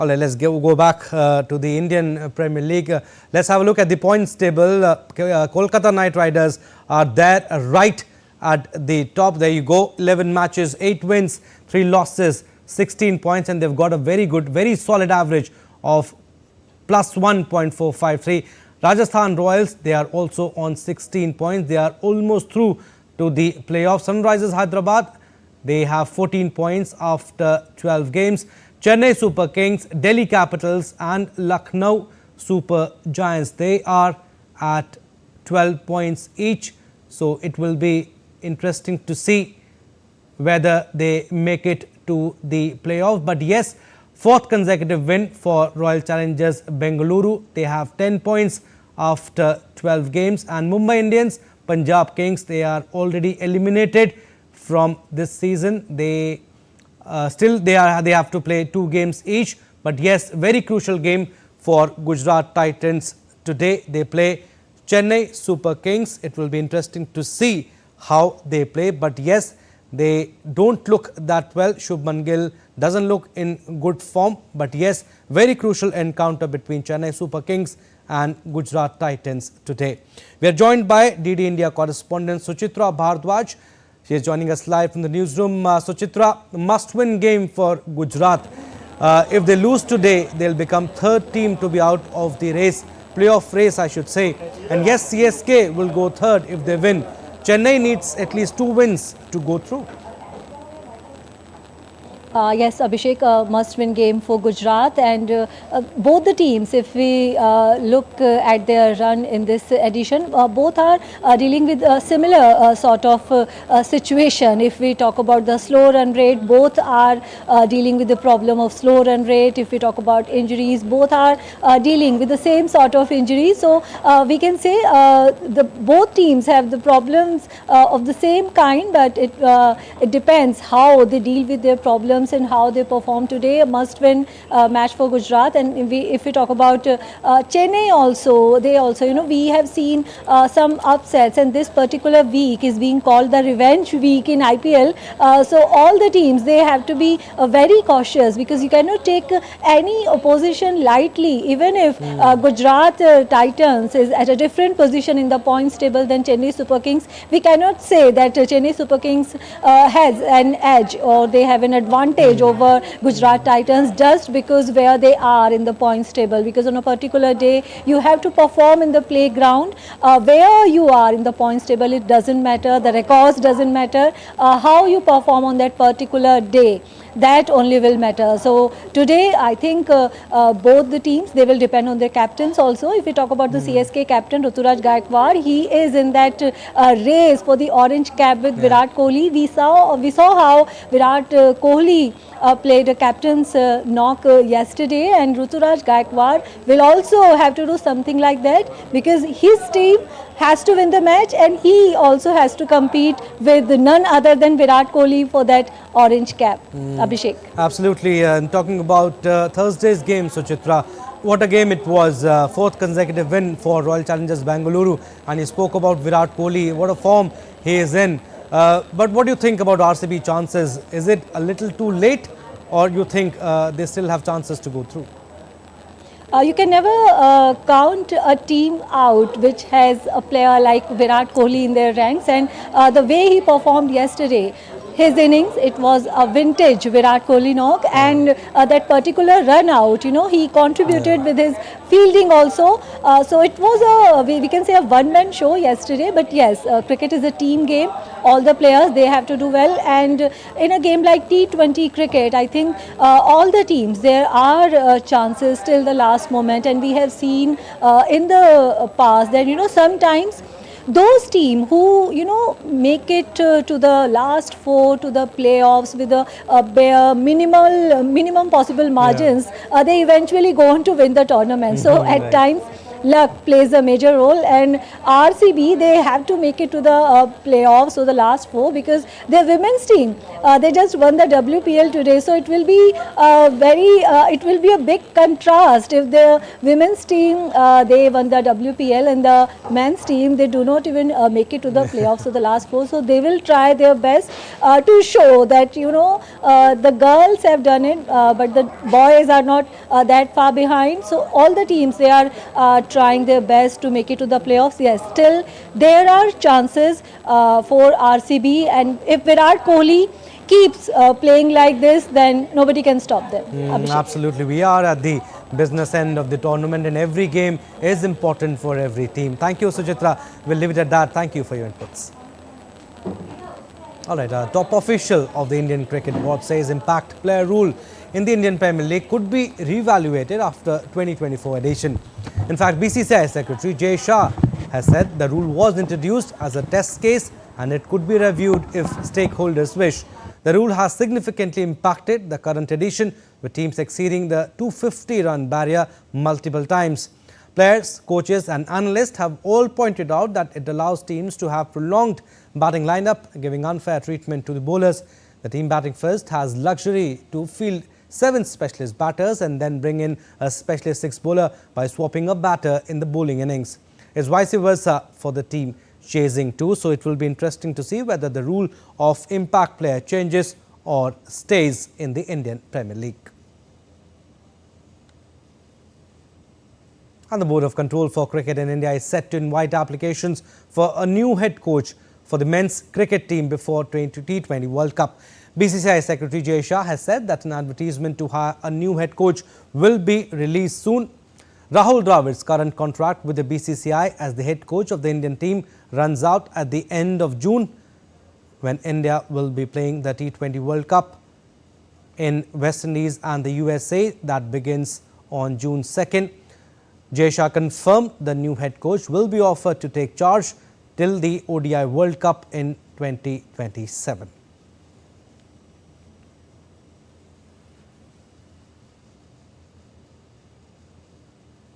All right, let's go back to the Indian Premier League. Let's have a look at the points table. Kolkata Knight Riders are there right at the top. There you go. 11 matches, 8 wins, 3 losses, 16 points, and they've got a very good, very solid average of plus 1.453. Rajasthan Royals, they are also on 16 points. They are almost through to the playoffs. Sunrisers Hyderabad, they have 14 points after 12 games. Chennai Super Kings, Delhi Capitals and Lucknow Super Giants, they are at 12 points each. So it will be interesting to see whether they make it to the playoff. But yes, 4th consecutive win for Royal Challengers Bengaluru. They have 10 points after 12 games. And Mumbai Indians, Punjab Kings, they are already eliminated from this season. They they have to play 2 games each. But yes, very crucial game for Gujarat Titans today. They play Chennai Super Kings. It will be interesting to see how they play. But yes, they don't look that well. Shubman Gill doesn't look in good form. But yes, very crucial encounter between Chennai Super Kings and Gujarat Titans today. We are joined by DD India correspondent Suchitra Bhardwaj. She is joining us live from the newsroom. Suchitra, must-win game for Gujarat. If they lose today, they'll become 3rd team to be out of the race, playoff race, I should say. And yes, CSK will go 3rd if they win. Chennai needs at least 2 wins to go through. Yes, Abhishek, must-win game for Gujarat, and both the teams, if we look at their run in this edition, both are dealing with a similar sort of situation. If we talk about the slow run rate, both are dealing with the problem of slow run rate. If we talk about injuries, both are dealing with the same sort of injuries. So we can say both teams have the problems of the same kind, but it depends how they deal with their problems and how they perform today. A must-win match for Gujarat. And if we talk about Chennai also, they also, we have seen some upsets, and this particular week is being called the revenge week in IPL. So all the teams, they have to be very cautious, because you cannot take any opposition lightly. Even if Gujarat Titans is at a different position in the points table than Chennai Super Kings, we cannot say that Chennai Super Kings has an edge or they have an advantage over Gujarat Titans just because where they are in the points table. Because on a particular day, you have to perform in the playground. Where you are in the points table, it doesn't matter. The records doesn't matter. How you perform on that particular day, that only will matter. So today, I think both the teams, they will depend on their captains also. If we talk about the CSK captain, Ruturaj Gaikwad, he is in that race for the orange cap with Virat Kohli. We saw how Virat Kohli played a captain's knock yesterday, and Ruturaj Gaikwad will also have to do something like that, because his team has to win the match, and he also has to compete with none other than Virat Kohli for that orange cap. Abhishek. Absolutely. And talking about Thursday's game, Suchitra, what a game it was. 4th consecutive win for Royal Challengers Bengaluru. And you spoke about Virat Kohli, what a form he is in. But what do you think about RCB chances? Is it a little too late, or you think they still have chances to go through? You can never count a team out which has a player like Virat Kohli in their ranks, and the way he performed yesterday, his innings, it was a vintage Virat Kohli knock, and that particular run out, he contributed with his fielding also. So it was we can say a one-man show yesterday. But yes, cricket is a team game. All the players, they have to do well, and in a game like T20 cricket, I think all the teams, there are chances till the last moment. And we have seen in the past that sometimes those teams who make it to the last 4 to the playoffs with a bare minimum possible margins, they eventually go on to win the tournament. So at times luck plays a major role, and RCB, they have to make it to the playoffs, so the last four, because their women's team, they just won the WPL today, so it will be it will be a big contrast if the women's team they won the WPL and the men's team, they do not even make it to the playoffs of the last four. So they will try their best to show that the girls have done it, but the boys are not that far behind. So all the teams, they are trying their best to make it to the playoffs. Yes, still there are chances for RCB, and if Virat Kohli keeps playing like this, then nobody can stop them. Absolutely. We are at the business end of the tournament, and every game is important for every team. Thank you, Sujitra. We'll leave it at that. Thank you for your inputs. All right, top official of the Indian Cricket Board says impact player rule in the Indian Premier League could be reevaluated after 2024 edition. In fact, BCCI Secretary Jay Shah has said the rule was introduced as a test case and it could be reviewed if stakeholders wish. The rule has significantly impacted the current edition, with teams exceeding the 250-run barrier multiple times. Players, coaches and analysts have all pointed out that it allows teams to have prolonged batting lineup, giving unfair treatment to the bowlers. The team batting first has luxury to field 7 specialist batters and then bring in a specialist 6 bowler by swapping a batter in the bowling innings. It's vice versa for the team chasing 2, so it will be interesting to see whether the rule of impact player changes or stays in the Indian Premier League. And the Board of Control for Cricket in India is set to invite applications for a new head coach for the men's cricket team before T20 World Cup. BCCI Secretary Jay Shah has said that an advertisement to hire a new head coach will be released soon. Rahul Dravid's current contract with the BCCI as the head coach of the Indian team runs out at the end of June, when India will be playing the T20 World Cup in West Indies and the USA. That begins on June 2nd. Jay Shah confirmed the new head coach will be offered to take charge till the ODI World Cup in 2027.